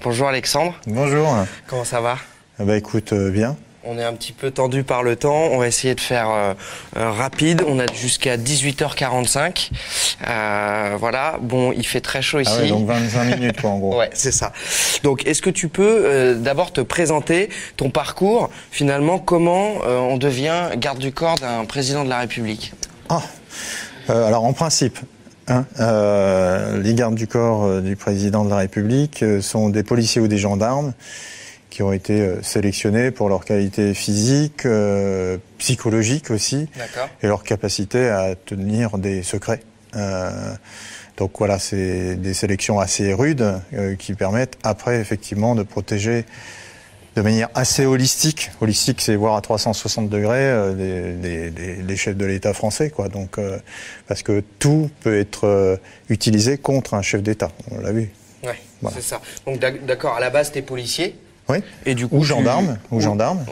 Bonjour Alexandre. Bonjour. Comment ça va? Bah écoute, bien. On est un petit peu tendu par le temps, on va essayer de faire rapide, on a jusqu'à 18h45, voilà, bon il fait très chaud ici. Ah ouais, donc 25 minutes quoi en gros. Ouais, c'est ça. Donc est-ce que tu peux d'abord te présenter ton parcours, finalement comment on devient garde du corps d'un président de la République? Alors en principe, les gardes du corps du président de la République sont des policiers ou des gendarmes qui ont été sélectionnés pour leur qualité physique, psychologique aussi, et leur capacité à tenir des secrets. Donc voilà, c'est des sélections assez rudes qui permettent après effectivement de protéger de manière assez holistique. Holistique, c'est voir à 360 degrés les chefs de l'État français, quoi. Donc parce que tout peut être utilisé contre un chef d'État. On l'a vu. Ouais, voilà. C'est ça. Donc d'accord, à la base, t'es policier. Oui. Et du coup, ou gendarme.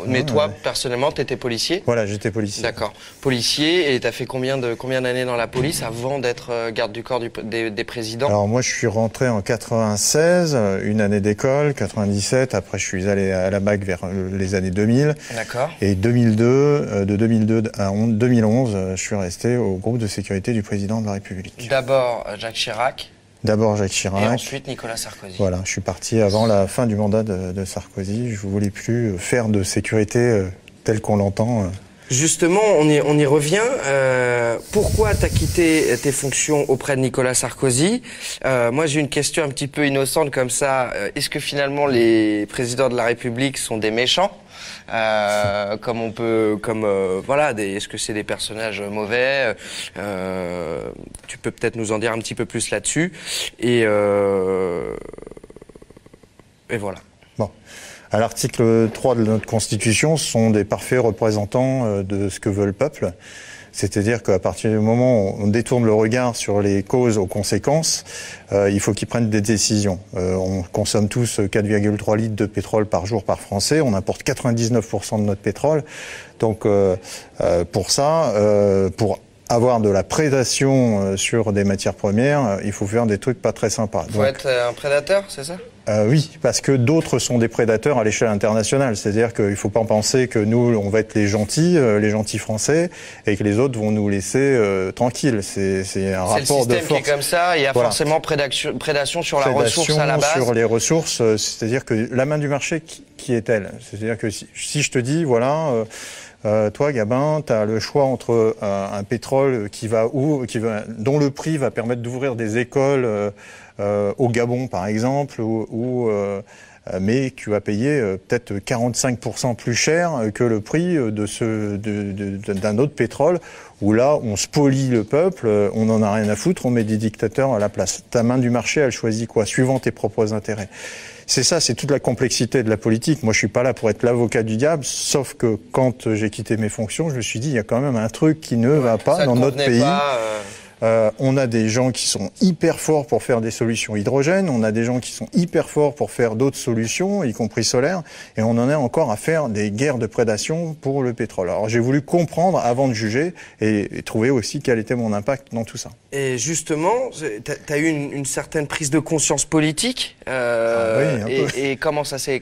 Mais toi, personnellement, tu étais policier? Voilà, j'étais policier. D'accord. Policier, et tu as fait combien d'années dans la police avant d'être garde du corps des présidents? Alors moi, je suis rentré en 96, une année d'école, 97. Après, je suis allé à la BAC vers les années 2000. D'accord. Et 2002, de 2002 à 2011, je suis resté au groupe de sécurité du président de la République. D'abord Jacques Chirac. D'abord Jacques Chirac. Et ensuite Nicolas Sarkozy. Voilà, je suis parti avant la fin du mandat de Sarkozy. Je ne voulais plus faire de sécurité telle qu'on l'entend. Justement, on y revient. Pourquoi tu as quitté tes fonctions auprès de Nicolas Sarkozy? Moi, j'ai une question un petit peu innocente comme ça. Est-ce que finalement les présidents de la République sont des méchants? Voilà, est-ce que c'est des personnages mauvais? Tu peux peut-être nous en dire un petit peu plus là-dessus. Et voilà. Bon. À l'article 3 de notre Constitution, ce sont des parfaits représentants de ce que veut le peuple. C'est-à-dire qu'à partir du moment où on détourne le regard sur les causes aux conséquences, il faut qu'ils prennent des décisions. On consomme tous 4,3 litres de pétrole par jour par Français. On importe 99% de notre pétrole. Donc pour ça, pour avoir de la prédation sur des matières premières, il faut faire des trucs pas très sympas. Il faut être un prédateur, c'est ça? Oui, parce que d'autres sont des prédateurs à l'échelle internationale. C'est-à-dire qu'il ne faut pas penser que nous, on va être les gentils français, et que les autres vont nous laisser tranquilles. C'est un rapport de force. C'est le système qui est comme ça. Il y a forcément prédation sur la ressource à la base. Sur les ressources, c'est-à-dire que la main du marché, qui est-elle? C'est-à-dire que si je te dis, voilà... toi, Gabin, tu as le choix entre un pétrole dont le prix va permettre d'ouvrir des écoles au Gabon, par exemple, mais tu vas payer peut-être 45% plus cher que le prix d'un autre pétrole, où là, on spolie le peuple, on n'en a rien à foutre, on met des dictateurs à la place. Ta main du marché, elle choisit quoi? Suivant tes propres intérêts. C'est ça, c'est toute la complexité de la politique. Moi, je suis pas là pour être l'avocat du diable, sauf que quand j'ai quitté mes fonctions, je me suis dit, il y a quand même un truc qui ne va pas dans notre pays. On a des gens qui sont hyper forts pour faire des solutions hydrogènes, on a des gens qui sont hyper forts pour faire d'autres solutions, y compris solaires, et on en est encore à faire des guerres de prédation pour le pétrole. Alors j'ai voulu comprendre avant de juger et trouver aussi quel était mon impact dans tout ça. Et justement, tu as eu une certaine prise de conscience politique oui, un peu. Et comment ça s'est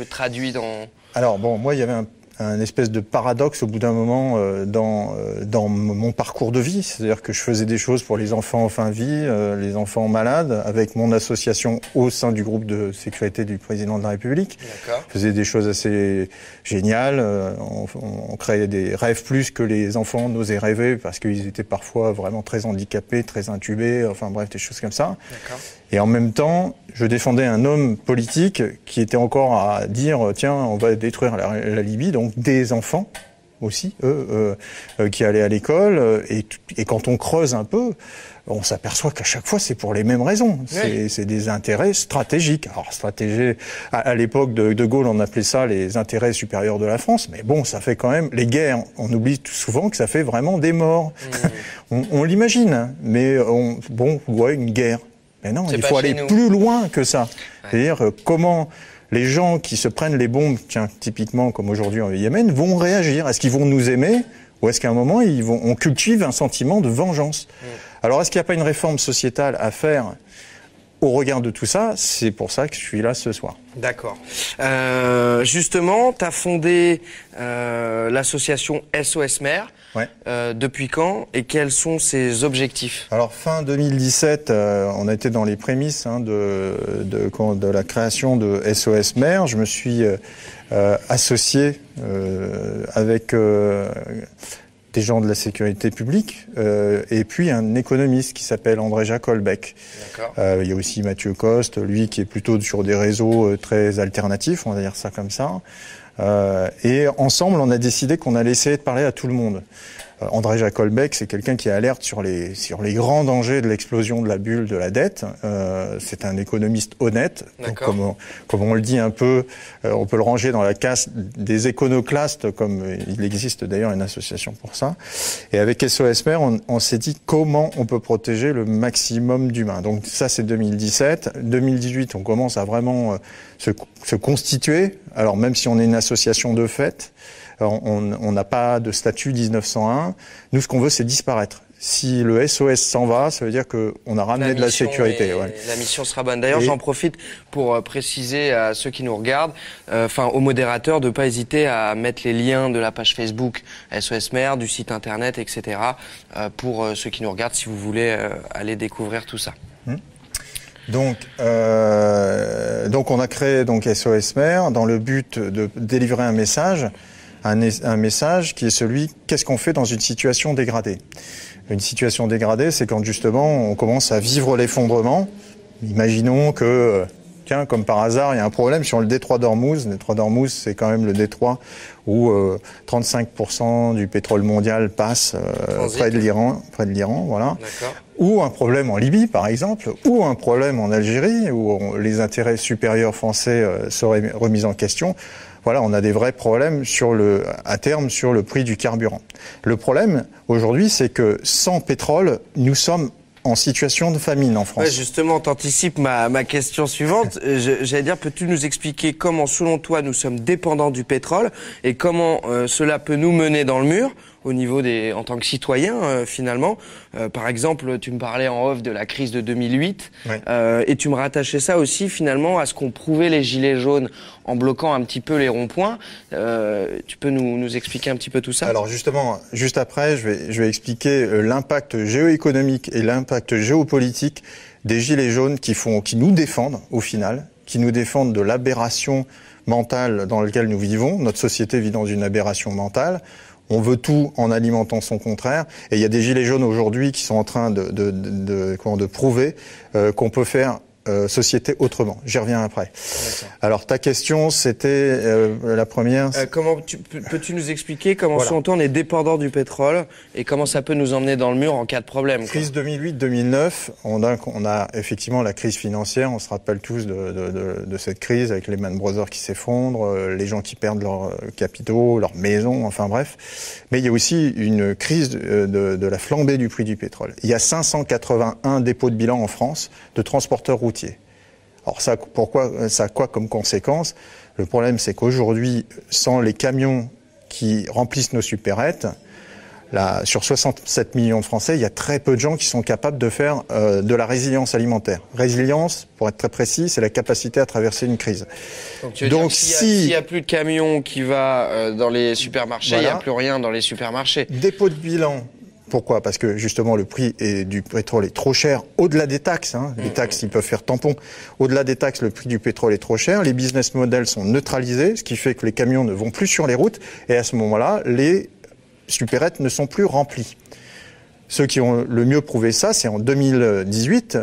traduit dans... Alors bon, moi il y avait un espèce de paradoxe au bout d'un moment dans mon parcours de vie. C'est-à-dire que je faisais des choses pour les enfants en fin de vie, les enfants malades, avec mon association au sein du groupe de sécurité du président de la République. Je faisais des choses assez géniales. On créait des rêves plus que les enfants n'osaient rêver parce qu'ils étaient parfois vraiment très handicapés, très intubés, enfin bref, des choses comme ça. Et en même temps, je défendais un homme politique qui était encore à dire tiens, on va détruire la Libye, donc des enfants aussi, qui allaient à l'école. Et quand on creuse un peu, on s'aperçoit qu'à chaque fois, c'est pour les mêmes raisons. C'est des intérêts stratégiques. Alors, à l'époque de Gaulle, on appelait ça les intérêts supérieurs de la France. Mais bon, ça fait quand même... Les guerres, on oublie souvent que ça fait vraiment des morts. On l'imagine, mais une guerre. Mais non, il faut aller plus loin que ça. C'est-à-dire comment les gens qui se prennent les bombes, typiquement comme aujourd'hui en Yémen, vont réagir. Est-ce qu'ils vont nous aimer ou est-ce qu'à un moment, on cultive un sentiment de vengeance? Alors, est-ce qu'il n'y a pas une réforme sociétale à faire au regard de tout ça, c'est pour ça que je suis là ce soir. D'accord. Justement, tu as fondé l'association SOS Mer. Ouais. Depuis quand et quels sont ses objectifs? Alors fin 2017, on était dans les prémices de la création de SOS Mer. Je me suis associé avec des gens de la sécurité publique et puis un économiste qui s'appelle André Jacolbec. Il y a aussi Mathieu Coste, lui qui est plutôt sur des réseaux très alternatifs, on va dire ça comme ça. Et ensemble, on a décidé qu'on allait essayer de parler à tout le monde. André Jacolbec, c'est quelqu'un qui alerte sur les grands dangers de l'explosion de la bulle de la dette. C'est un économiste honnête. Donc, comme on le dit un peu, on peut le ranger dans la caste des éconoclastes, comme il existe d'ailleurs une association pour ça. Et avec SOS Mer, on s'est dit comment on peut protéger le maximum d'humains. Donc ça, c'est 2017. 2018, on commence à vraiment se constituer. Alors même si on est une association de fait, on n'a pas de statut 1901. Nous, ce qu'on veut, c'est disparaître. Si le SOS s'en va, ça veut dire qu'on a ramené de la sécurité. Ouais. La mission sera bonne. D'ailleurs, j'en profite pour préciser à ceux qui nous regardent, aux modérateurs, de ne pas hésiter à mettre les liens de la page Facebook SOS Mer, du site internet, etc. Pour ceux qui nous regardent, si vous voulez aller découvrir tout ça. Donc on a créé SOS Mer dans le but de délivrer un message qui est celui qu'est-ce qu'on fait dans une situation dégradée. Une situation dégradée, c'est quand justement on commence à vivre l'effondrement. Imaginons que, tiens, comme par hasard, il y a un problème sur le détroit d'Ormuz. Le détroit d'Ormuz, c'est quand même le détroit où 35% du pétrole mondial passe près de l'Iran, voilà. Ou un problème en Libye, par exemple, ou un problème en Algérie, où les intérêts supérieurs français seraient remis en question. Voilà, on a des vrais problèmes à terme sur le prix du carburant. Le problème, aujourd'hui, c'est que sans pétrole, nous sommes en situation de famine en France. Ouais, justement, t'anticipes ma question suivante. J'allais dire, peux-tu nous expliquer comment, selon toi, nous sommes dépendants du pétrole et comment cela peut nous mener dans le mur au niveau en tant que citoyens, finalement. Par exemple, tu me parlais en off de la crise de 2008, et tu me rattachais ça aussi, finalement, à ce qu'ont prouvé les Gilets jaunes en bloquant un petit peu les ronds-points. Tu peux nous expliquer un petit peu tout ça? Alors justement, juste après, je vais expliquer l'impact géoéconomique et l'impact géopolitique des Gilets jaunes qui nous défendent, au final, qui nous défendent de l'aberration mentale dans laquelle nous vivons. Notre société vit dans une aberration mentale. On veut tout en alimentant son contraire. Et il y a des gilets jaunes aujourd'hui qui sont en train de prouver qu'on peut faire société autrement. J'y reviens après. Alors ta question, c'était la première. Comment peux-tu nous expliquer comment selon toi on est dépendant du pétrole et comment ça peut nous emmener dans le mur en cas de problème? Crise 2008-2009, on a effectivement la crise financière. On se rappelle tous de cette crise avec les Lehman Brothers qui s'effondrent, les gens qui perdent leurs capitaux, leurs maisons, enfin bref. Mais il y a aussi une crise de la flambée du prix du pétrole. Il y a 581 dépôts de bilan en France de transporteurs routiers. Alors ça, ça a quoi comme conséquence? Le problème, c'est qu'aujourd'hui, sans les camions qui remplissent nos supérettes, sur 67 millions de Français, il y a très peu de gens qui sont capables de faire de la résilience alimentaire. Résilience, pour être très précis, c'est la capacité à traverser une crise. Donc s'il n'y a plus de camions qui va dans les supermarchés, il n'y a plus rien dans les supermarchés. Dépôt de bilan. Pourquoi? Parce que justement le prix du pétrole est trop cher, au-delà des taxes. Les taxes, ils peuvent faire tampon. Au-delà des taxes, le prix du pétrole est trop cher. Les business models sont neutralisés, ce qui fait que les camions ne vont plus sur les routes. Et à ce moment-là, les supérettes ne sont plus remplies. Ceux qui ont le mieux prouvé ça, c'est en 2018,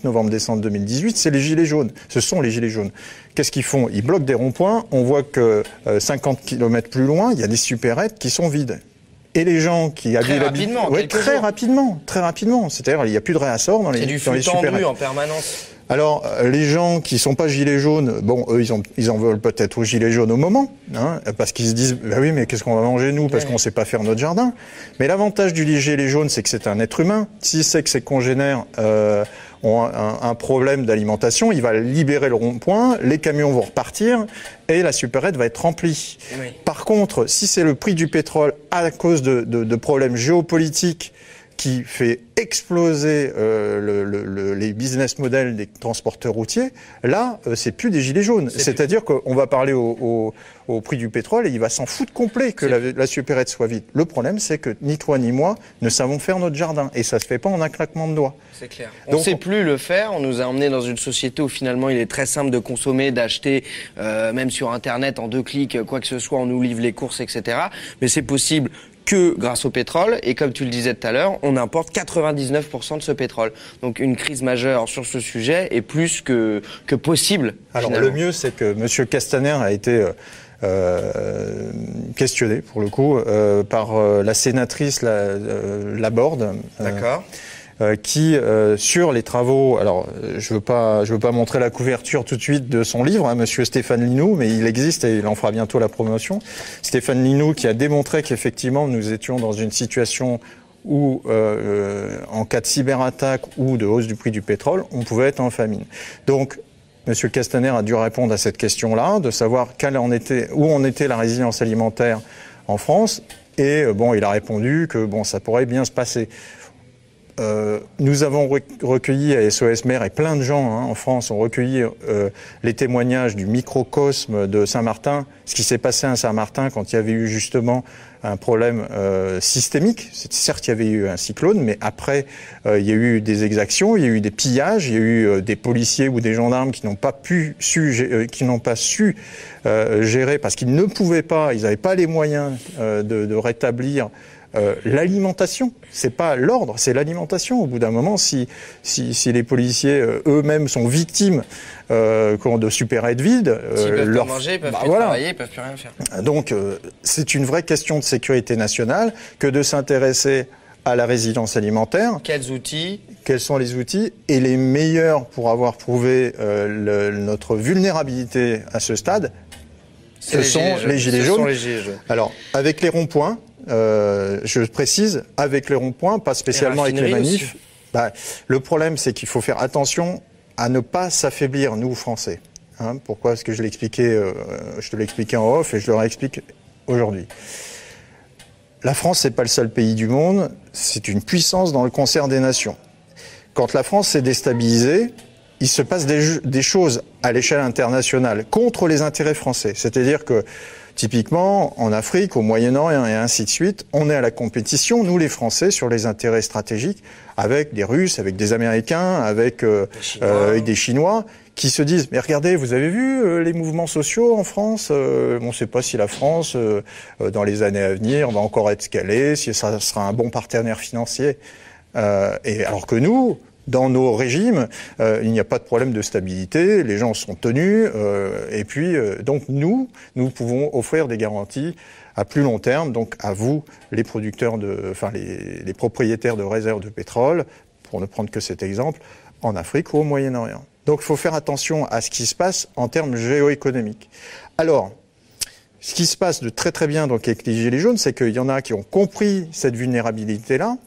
novembre-décembre 2018, c'est les Gilets jaunes. Ce sont les Gilets jaunes. Qu'est-ce qu'ils font? Ils bloquent des ronds-points. On voit que 50 km plus loin, il y a des supérettes qui sont vides. Et les gens qui avaient l'habitude, très rapidement. C'est-à-dire, il n'y a plus de réassort dans les supérettes. C'est du flux tendu en permanence. Alors, les gens qui sont pas gilets jaunes, bon, eux, ils en veulent peut-être aux gilets jaunes au moment, parce qu'ils se disent, bah oui, mais qu'est-ce qu'on va manger nous, parce qu'on sait pas faire notre jardin. Mais l'avantage du gilet jaune, c'est que c'est un être humain. S'il sait que ses congénères ont un problème d'alimentation, il va libérer le rond-point, les camions vont repartir et la supérette va être remplie. Par contre, si c'est le prix du pétrole à cause de problèmes géopolitiques qui fait exploser les business models des transporteurs routiers, là, c'est plus des gilets jaunes. C'est-à-dire qu'on va parler au prix du pétrole et il va s'en foutre complet que la supérette soit vide. Le problème, c'est que ni toi ni moi ne savons faire notre jardin. Et ça se fait pas en un claquement de doigts. C'est clair. On ne sait plus le faire. On nous a emmenés dans une société où finalement il est très simple de consommer, d'acheter, même sur Internet, en 2 clics, quoi que ce soit, on nous livre les courses, etc. Mais c'est possible que grâce au pétrole, et comme tu le disais tout à l'heure, on importe 99% de ce pétrole. Donc une crise majeure sur ce sujet est plus que possible. Alors finalement. le mieux, c'est que M. Castaner a été questionné, pour le coup, par la sénatrice Laborde. D'accord. Qui sur les travaux, alors je veux pas montrer la couverture tout de suite de son livre, hein, Monsieur Stéphane Linou, mais il existe et il en fera bientôt la promotion. Stéphane Linou qui a démontré qu'effectivement nous étions dans une situation où en cas de cyberattaque ou de hausse du prix du pétrole, on pouvait être en famine. Donc Monsieur Castaner a dû répondre à cette question-là, de savoir où en était la résilience alimentaire en France, et bon, il a répondu que bon, ça pourrait bien se passer. Nous avons recueilli à SOS Mer, et plein de gens en France ont recueilli les témoignages du microcosme de Saint-Martin, ce qui s'est passé à Saint-Martin quand il y avait eu justement un problème systémique. Certes, il y avait eu un cyclone, mais après, il y a eu des exactions, il y a eu des pillages, il y a eu des policiers ou des gendarmes qui n'ont pas su gérer parce qu'ils ne pouvaient pas, ils n'avaient pas les moyens de rétablir l'alimentation. C'est pas l'ordre, c'est l'alimentation. Au bout d'un moment, si les policiers eux-mêmes sont victimes de supérettes vides, s'ils peuvent pas manger, ils peuvent plus travailler, ils peuvent plus rien faire. Donc c'est une vraie question de sécurité nationale que de s'intéresser à la résilience alimentaire. Quels outils ? Quels sont les outils ? Et les meilleurs pour avoir prouvé notre vulnérabilité à ce stade, ce sont les gilets jaunes. Alors, avec les ronds-points, je précise, avec les ronds-points, pas spécialement avec les manifs. Le problème, c'est qu'il faut faire attention à ne pas s'affaiblir, nous, Français. Hein, pourquoi ? Parce que je te l'ai expliqué en off et je le réexplique aujourd'hui. La France, c'est pas le seul pays du monde, c'est une puissance dans le concert des nations. Quand la France s'est déstabilisée, il se passe des choses à l'échelle internationale contre les intérêts français. C'est-à-dire que, typiquement, en Afrique, au Moyen-Orient et ainsi de suite, on est à la compétition, nous les Français, sur les intérêts stratégiques, avec des Russes, avec des Américains, avec des Chinois, qui se disent « Mais regardez, vous avez vu les mouvements sociaux en France On ne sait pas si la France, dans les années à venir, va encore être ce qu'elle est, si ça sera un bon partenaire financier. » Et alors que nous, dans nos régimes, il n'y a pas de problème de stabilité, les gens sont tenus, et puis donc nous pouvons offrir des garanties à plus long terme, donc à vous, les producteurs les propriétaires de réserves de pétrole, pour ne prendre que cet exemple, en Afrique ou au Moyen-Orient. Donc il faut faire attention à ce qui se passe en termes géoéconomiques. Alors, ce qui se passe de très très bien donc avec les gilets jaunes, c'est qu'il y en a qui ont compris cette vulnérabilité-là.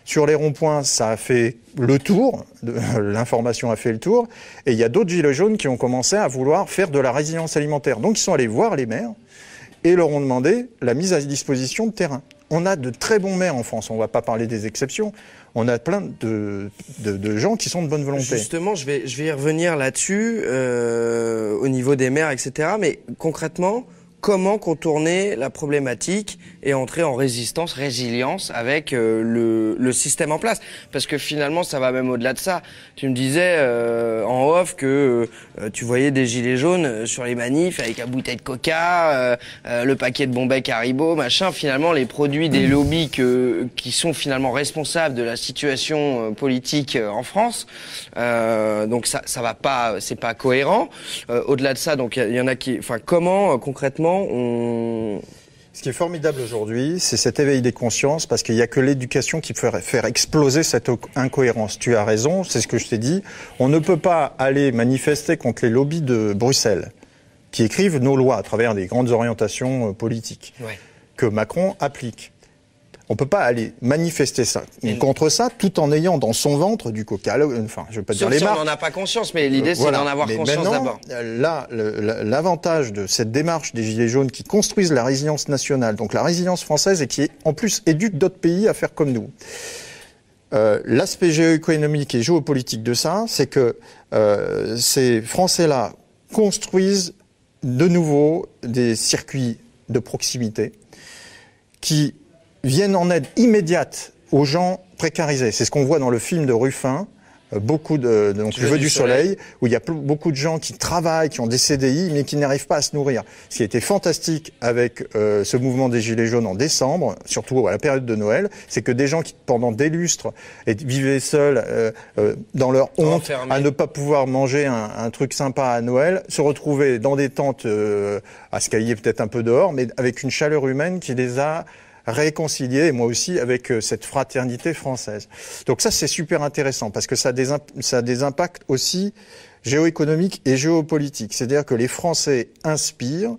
Sur les ronds-points, ça a fait le tour, l'information a fait le tour, et il y a d'autres gilets jaunes qui ont commencé à vouloir faire de la résilience alimentaire. Donc ils sont allés voir les maires et leur ont demandé la mise à disposition de terrain. On a de très bons maires en France, on ne va pas parler des exceptions, on a plein de gens qui sont de bonne volonté. Justement, je vais y revenir là-dessus, au niveau des maires, etc. Mais concrètement, comment contourner la problématique et entrer en résilience avec le système en place? Parce que finalement, ça va même au-delà de ça. Tu me disais en off que tu voyais des gilets jaunes sur les manifs avec la bouteille de coca, le paquet de Bonbec Haribo, machin. Finalement, les produits des lobbies qui sont finalement responsables de la situation politique en France. Donc ça va pas, c'est pas cohérent. Au-delà de ça, donc il y en a qui, enfin, comment concrètement Ce qui est formidable aujourd'hui, c'est cet éveil des consciences, parce qu'il n'y a que l'éducation qui peut faire exploser cette incohérence. Tu as raison, c'est ce que je t'ai dit. On ne peut pas aller manifester contre les lobbies de Bruxelles, qui écrivent nos lois à travers des grandes orientations politiques, que Macron applique. On peut pas aller manifester ça contre ça, tout en ayant dans son ventre du coca. Enfin, je veux pas dire les marques. On n'en a pas conscience, mais l'idée c'est d'en avoir conscience d'abord. Là, l'avantage de cette démarche des Gilets jaunes qui construisent la résilience nationale, donc la résilience française, et qui en plus éduque d'autres pays à faire comme nous, L'aspect géoéconomique et géopolitique de ça, c'est que ces Français-là construisent de nouveau des circuits de proximité qui viennent en aide immédiate aux gens précarisés. C'est ce qu'on voit dans le film de Ruffin, donc Le Vœu du Soleil, où il y a beaucoup de gens qui travaillent, qui ont des CDI, mais qui n'arrivent pas à se nourrir. Ce qui a été fantastique avec ce mouvement des Gilets jaunes en décembre, surtout à la période de Noël, c'est que des gens qui, pendant des lustres, vivaient seuls dans leur honte à ne pas pouvoir manger un truc sympa à Noël, se retrouvaient dans des tentes à se cailler peut-être un peu dehors, mais avec une chaleur humaine qui les a réconcilier, et moi aussi, avec cette fraternité française. Donc ça, c'est super intéressant, parce que ça a des impacts aussi géoéconomiques et géopolitiques. C'est-à-dire que les Français inspirent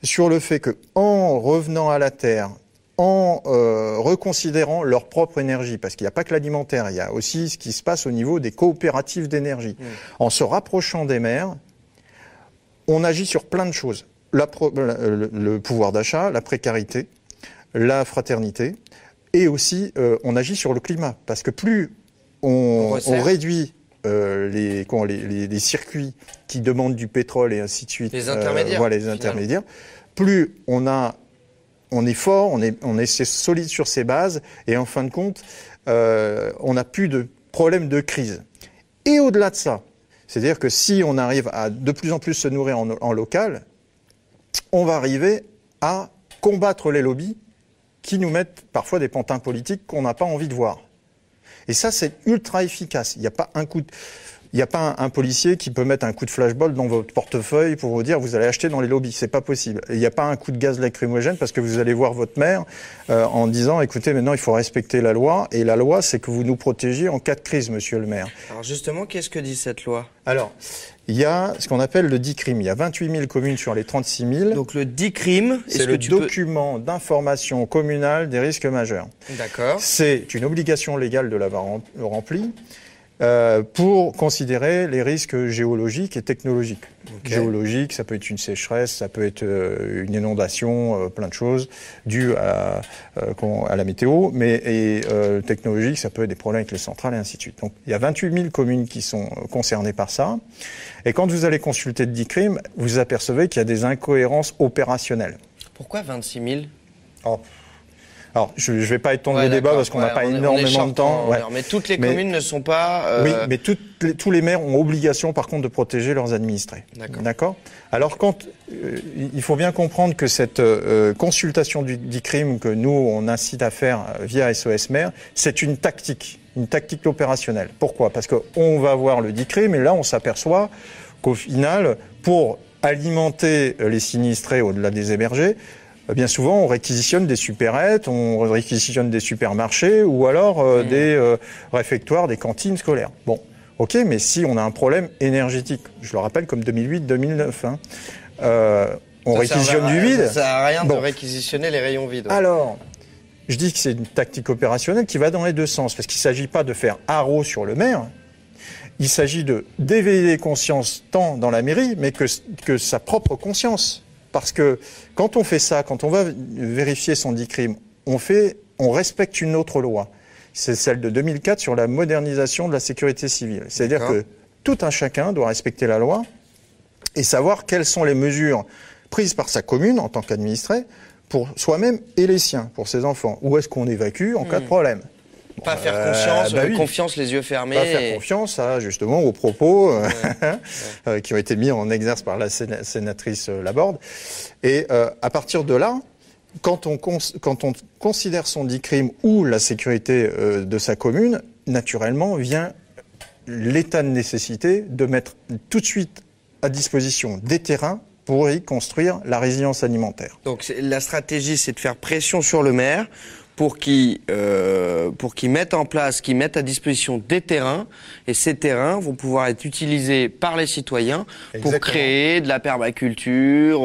sur le fait que, en revenant à la terre, en reconsidérant leur propre énergie, parce qu'il n'y a pas que l'alimentaire, il y a aussi ce qui se passe au niveau des coopératives d'énergie. En se rapprochant des mers, on agit sur plein de choses. Le pouvoir d'achat, la précarité, la fraternité, et aussi on agit sur le climat, parce que plus on réduit les circuits qui demandent du pétrole et ainsi de suite, les intermédiaires, plus on est fort, on est solide sur ses bases, et en fin de compte, on n'a plus de problème de crise. Et au-delà de ça, c'est-à-dire que si on arrive à de plus en plus se nourrir en local, on va arriver à combattre les lobbies qui nous mettent parfois des pantins politiques qu'on n'a pas envie de voir. Et ça, c'est ultra efficace. Il n'y a pas un policier qui peut mettre un coup de flashball dans votre portefeuille pour vous dire vous allez acheter dans les lobbies. C'est pas possible. Il n'y a pas un coup de gaz lacrymogène parce que vous allez voir votre maire en disant écoutez, maintenant il faut respecter la loi. Et la loi, c'est que vous nous protégiez en cas de crise, monsieur le maire. Alors justement, qu'est-ce que dit cette loi ? Alors, il y a ce qu'on appelle le DICRIM. Il y a 28 000 communes sur les 36 000. Donc le DICRIM, c'est le document d'information communale des risques majeurs. D'accord. C'est une obligation légale de l'avoir rempli pour considérer les risques géologiques et technologiques. Okay. Géologique, ça peut être une sécheresse, ça peut être une inondation, plein de choses dues à la météo, mais technologique, ça peut être des problèmes avec les centrales et ainsi de suite. Donc il y a 28 000 communes qui sont concernées par ça. Et quand vous allez consulter le DICRIM, vous apercevez qu'il y a des incohérences opérationnelles. Pourquoi 26 000 ? Alors, je ne vais pas étendre le débat parce qu'on n'a pas énormément de temps. Mais toutes les communes ne sont pas... Oui, mais tous les maires ont obligation, par contre, de protéger leurs administrés. D'accord. Alors, il faut bien comprendre que cette consultation du DICRIM que nous, on incite à faire via SOS Maire, c'est une tactique opérationnelle. Pourquoi ? Parce qu'on va voir le DICRIM et là, on s'aperçoit qu'au final, pour alimenter les sinistrés au-delà des hébergés, bien souvent, on réquisitionne des supérettes, on réquisitionne des supermarchés ou alors des réfectoires, des cantines scolaires. Bon, ok, mais si on a un problème énergétique, je le rappelle comme 2008-2009, on réquisitionne du vide. Ça sert à rien de réquisitionner les rayons vides. Alors, je dis que c'est une tactique opérationnelle qui va dans les deux sens, parce qu'il ne s'agit pas de faire haro sur le maire, il s'agit d'éveiller les consciences tant dans la mairie, mais que sa propre conscience. Parce que quand on fait ça, quand on va vérifier son DICRIM, on respecte une autre loi. C'est celle de 2004 sur la modernisation de la sécurité civile. C'est-à-dire que tout un chacun doit respecter la loi et savoir quelles sont les mesures prises par sa commune en tant qu'administré pour soi-même et les siens, pour ses enfants. Où est-ce qu'on évacue en cas de problème ? Pas faire confiance, les yeux fermés. Pas faire confiance, justement, aux propos qui ont été mis en exerce par la sénatrice Laborde. Et à partir de là, quand on considère son DICRIM ou la sécurité de sa commune, naturellement vient l'état de nécessité de mettre tout de suite à disposition des terrains pour y construire la résilience alimentaire. Donc la stratégie, c'est de faire pression sur le maire pour qu'il mette en place, qu'il mette à disposition des terrains, et ces terrains vont pouvoir être utilisés par les citoyens pour créer de la permaculture,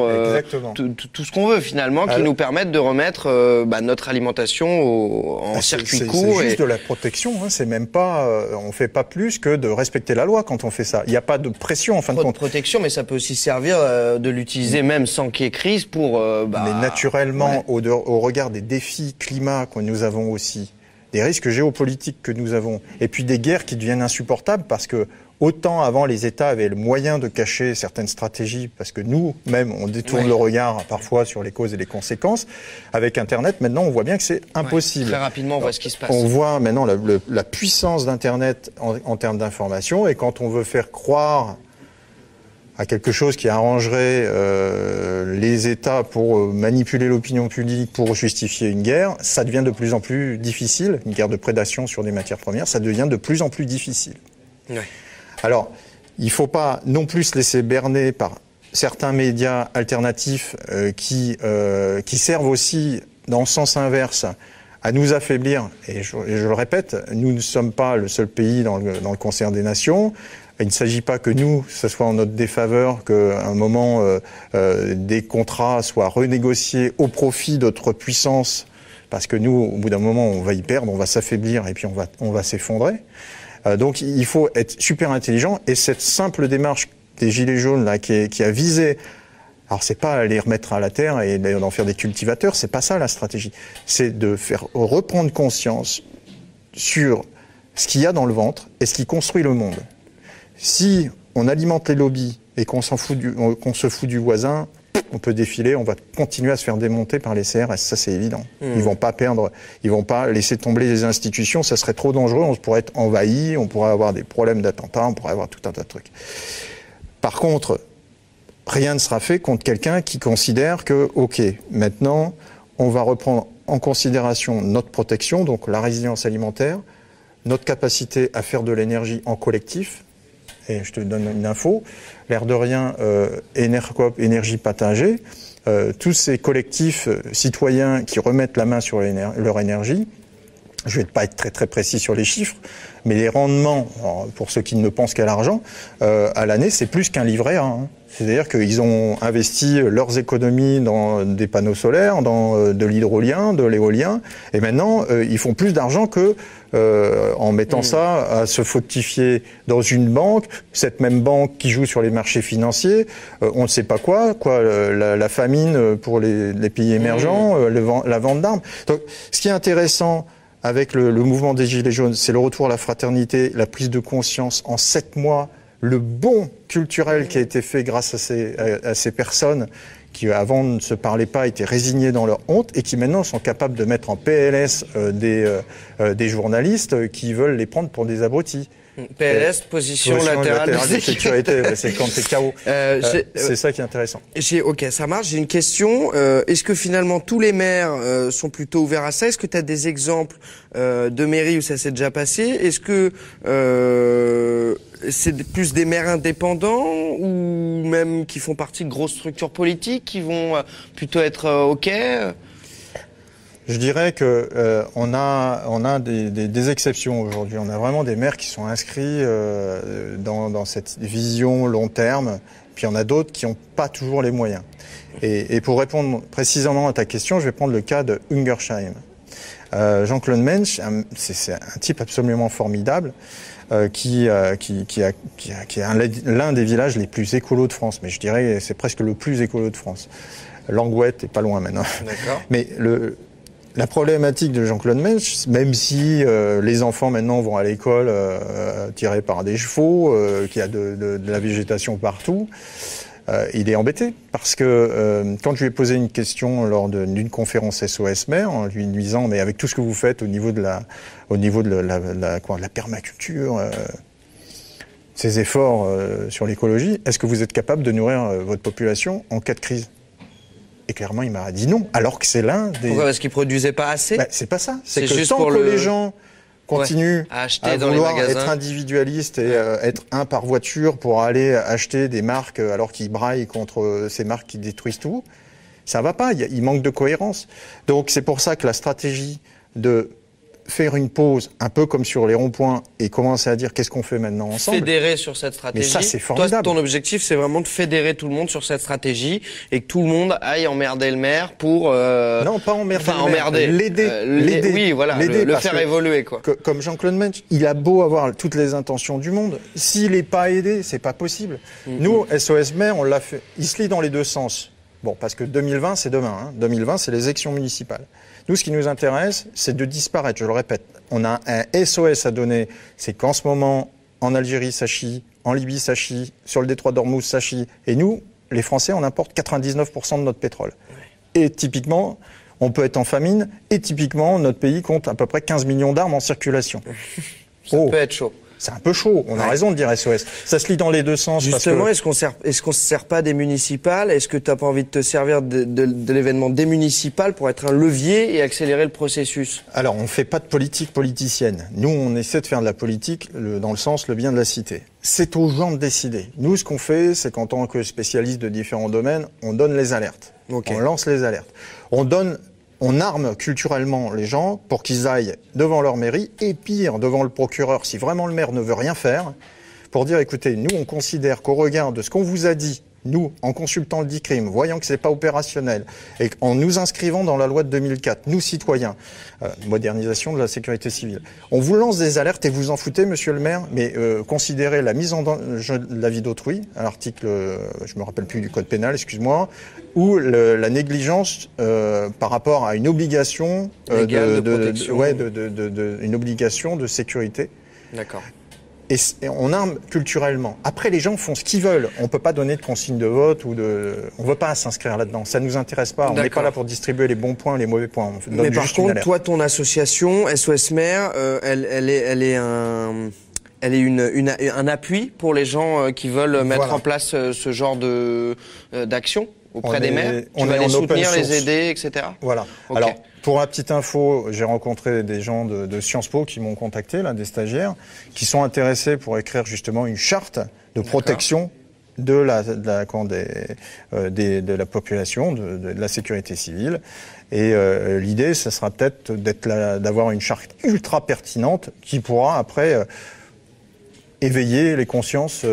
tout ce qu'on veut finalement, qui nous permettent de remettre notre alimentation en circuit court. C'est juste de la protection, c'est même pas, on fait pas plus que de respecter la loi quand on fait ça. Il n'y a pas de pression en fin de compte. Protection, mais ça peut aussi servir de l'utiliser même sans qu'il y ait crise pour. Mais naturellement, au regard des défis climat que nous avons aussi, des risques géopolitiques que nous avons, et puis des guerres qui deviennent insupportables parce que autant avant les États avaient le moyen de cacher certaines stratégies, parce que nous-mêmes, on détourne le regard parfois sur les causes et les conséquences. Avec Internet, maintenant, on voit bien que c'est impossible. Très rapidement, on voit ce qui se passe. On voit maintenant la puissance d'Internet en termes d'information, et quand on veut faire croire à quelque chose qui arrangerait les États pour manipuler l'opinion publique, pour justifier une guerre, ça devient de plus en plus difficile. Une guerre de prédation sur des matières premières, ça devient de plus en plus difficile. Ouais. Alors, il ne faut pas non plus se laisser berner par certains médias alternatifs qui servent aussi, dans le sens inverse, à nous affaiblir. Et je le répète, nous ne sommes pas le seul pays dans le concert des nations. Il ne s'agit pas que nous, ce soit en notre défaveur, qu'à un moment, des contrats soient renégociés au profit d'autres puissances, parce que nous, au bout d'un moment, on va y perdre, on va s'affaiblir et puis on va s'effondrer. Donc il faut être super intelligent, et cette simple démarche des Gilets jaunes là qui a visé, alors c'est pas les remettre à la terre et d'en faire des cultivateurs, c'est pas ça la stratégie, c'est de faire reprendre conscience sur ce qu'il y a dans le ventre et ce qui construit le monde. Si on alimente les lobbies et qu'on se fout du voisin, on peut défiler, on va continuer à se faire démonter par les CRS, ça c'est évident. Ils vont pas laisser tomber les institutions, ça serait trop dangereux, on pourrait être envahi, on pourrait avoir des problèmes d'attentats, on pourrait avoir tout un tas de trucs. Par contre, rien ne sera fait contre quelqu'un qui considère que, ok, maintenant, on va reprendre en considération notre protection, donc la résilience alimentaire, notre capacité à faire de l'énergie en collectif. Et je te donne une info, l'air de rien, Enercoop, Énergie Partagée, tous ces collectifs citoyens qui remettent la main sur leur énergie, je vais pas être très très précis sur les chiffres, mais les rendements, alors, pour ceux qui ne pensent qu'à l'argent, à l'année, c'est plus qu'un livret A. Hein. C'est-à-dire qu'ils ont investi leurs économies dans des panneaux solaires, dans de l'hydrolien, de l'éolien, et maintenant, ils font plus d'argent que en mettant ça à se fructifier dans une banque, cette même banque qui joue sur les marchés financiers, on ne sait pas quoi, la famine pour les pays émergents, la vente d'armes. Donc, ce qui est intéressant avec le mouvement des Gilets jaunes, c'est le retour à la fraternité, la prise de conscience en 7 mois, le bond culturel qui a été fait grâce à ces personnes qui avant ne se parlaient pas, étaient résignées dans leur honte et qui maintenant sont capables de mettre en PLS des journalistes qui veulent les prendre pour des abrutis. PLS, position latérale de sécurité, c'est quand t'es KO. C'est ça qui est intéressant. Ok, ça marche. J'ai une question. Est-ce que finalement tous les maires sont plutôt ouverts à ça? Est-ce que tu as des exemples de mairies où ça s'est déjà passé? Est-ce que c'est plus des maires indépendants ou même qui font partie de grosses structures politiques qui vont plutôt être ok? Je dirais que on a des exceptions aujourd'hui. On a vraiment des maires qui sont inscrits dans cette vision long terme. Puis il y en a d'autres qui n'ont pas toujours les moyens. Et pour répondre précisément à ta question, je vais prendre le cas de Ungersheim. Jean-Claude Mensch, c'est un type absolument formidable qui est l'un des villages les plus écolos de France. Mais je dirais c'est presque le plus écolo de France. Langouette est pas loin maintenant. D'accord. Mais la problématique de Jean-Claude Mensch, même si les enfants maintenant vont à l'école tirés par des chevaux, qu'il y a de la végétation partout, il est embêté parce que quand je lui ai posé une question lors d'une conférence SOS Mer, en lui disant mais avec tout ce que vous faites au niveau de la permaculture, ces efforts sur l'écologie, est-ce que vous êtes capable de nourrir votre population en cas de crise? Et clairement, il m'a dit non, alors que c'est l'un des... Pourquoi? Parce qu'il produisait pas assez? C'est pas ça. C'est que juste tant pour que les gens continuent à à dans vouloir les magasins, être individualistes et être un par voiture pour aller acheter des marques alors qu'ils braillent contre ces marques qui détruisent tout, ça va pas. Il manque de cohérence. Donc c'est pour ça que la stratégie de faire une pause, un peu comme sur les ronds-points, et commencer à dire qu'est-ce qu'on fait maintenant ensemble. Fédérer sur cette stratégie. Mais ça, c'est formidable. Toi, ton objectif, c'est vraiment de fédérer tout le monde sur cette stratégie et que tout le monde aille emmerder le maire pour... Non, pas emmerder le maire. L'aider. Oui, voilà, le faire évoluer, quoi. Comme Jean-Claude Mensch, il a beau avoir toutes les intentions du monde, s'il n'est pas aidé, c'est pas possible. Nous, SOS Mer, on l'a fait. Il se lit dans les deux sens. Bon, parce que 2020, c'est demain. Hein. 2020, c'est les élections municipales. Nous, ce qui nous intéresse, c'est de disparaître. Je le répète, on a un SOS à donner. C'est qu'en ce moment, en Algérie, ça chie, en Libye, ça chie, sur le détroit d'Ormuz, ça chie. Et nous, les Français, on importe 99% de notre pétrole. Et typiquement, on peut être en famine. Et typiquement, notre pays compte à peu près 15 millions d'armes en circulation. Ça peut être chaud. C'est un peu chaud, on a raison de dire SOS. Ça se lit dans les deux sens. Justement, est-ce qu'on se sert pas des municipales? Est-ce que tu n'as pas envie de te servir de l'événement des municipales pour être un levier et accélérer le processus? Alors, on ne fait pas de politique politicienne. Nous, on essaie de faire de la politique dans le sens le bien de la cité. C'est aux gens de décider. Nous, ce qu'on fait, c'est qu'en tant que spécialiste de différents domaines, on donne les alertes. Okay. On lance les alertes. On arme culturellement les gens pour qu'ils aillent devant leur mairie et pire, devant le procureur, si vraiment le maire ne veut rien faire, pour dire, écoutez, nous, on considère qu'au regard de ce qu'on vous a dit, nous, en consultant le DICRIM, voyant que c'est pas opérationnel, et en nous inscrivant dans la loi de 2004, nous, citoyens, modernisation de la sécurité civile, on vous lance des alertes et vous en foutez, monsieur le maire, mais considérez la mise en danger de la vie d'autrui, à l'article, je me rappelle plus du code pénal, excuse-moi, ou la négligence par rapport à une obligation une obligation de sécurité. D'accord. Et on arme culturellement. Après, les gens font ce qu'ils veulent. On peut pas donner de consigne de vote on veut pas s'inscrire là-dedans. Ça nous intéresse pas. On n'est pas là pour distribuer les bons points, les mauvais points. Mais par contre, toi, ton association SOS Maire, elle est un appui pour les gens qui veulent mettre en place ce genre d'action auprès des maires. Tu vas les soutenir, les aider, etc. Voilà. Okay. Alors, pour la petite info, j'ai rencontré des gens de Sciences Po qui m'ont contacté, là, des stagiaires, qui sont intéressés pour écrire justement une charte de protection de la population, de la sécurité civile. Et l'idée, ça sera peut-être d'avoir une charte ultra pertinente qui pourra après éveiller les consciences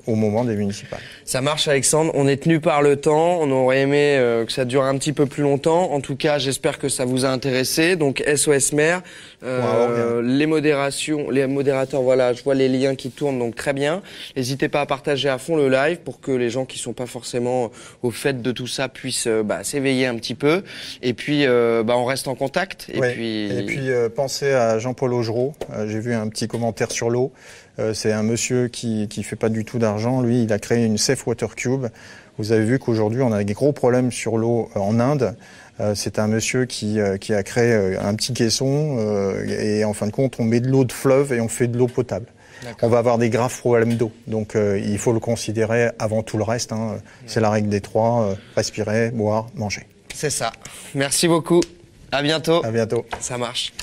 au moment des municipales. Ça marche, Alexandre. On est tenu par le temps. On aurait aimé que ça dure un petit peu plus longtemps. En tout cas, j'espère que ça vous a intéressé. Donc, SOS Maire, les modérateurs, voilà, je vois les liens qui tournent, donc très bien. N'hésitez pas à partager à fond le live pour que les gens qui sont pas forcément au fait de tout ça puissent s'éveiller un petit peu. Et puis, on reste en contact. Et puis, pensez à Jean-Paul Augereau. J'ai vu un petit commentaire sur l'eau. C'est un monsieur qui fait pas du tout d'argent. Lui, il a créé une Safe Water Cube. Vous avez vu qu'aujourd'hui, on a des gros problèmes sur l'eau en Inde. C'est un monsieur qui a créé un petit caisson et en fin de compte, on met de l'eau de fleuve et on fait de l'eau potable. On va avoir des graves problèmes d'eau. Donc, il faut le considérer avant tout le reste. Hein. C'est la règle des trois. Respirer, boire, manger. C'est ça. Merci beaucoup. À bientôt. À bientôt. Ça marche.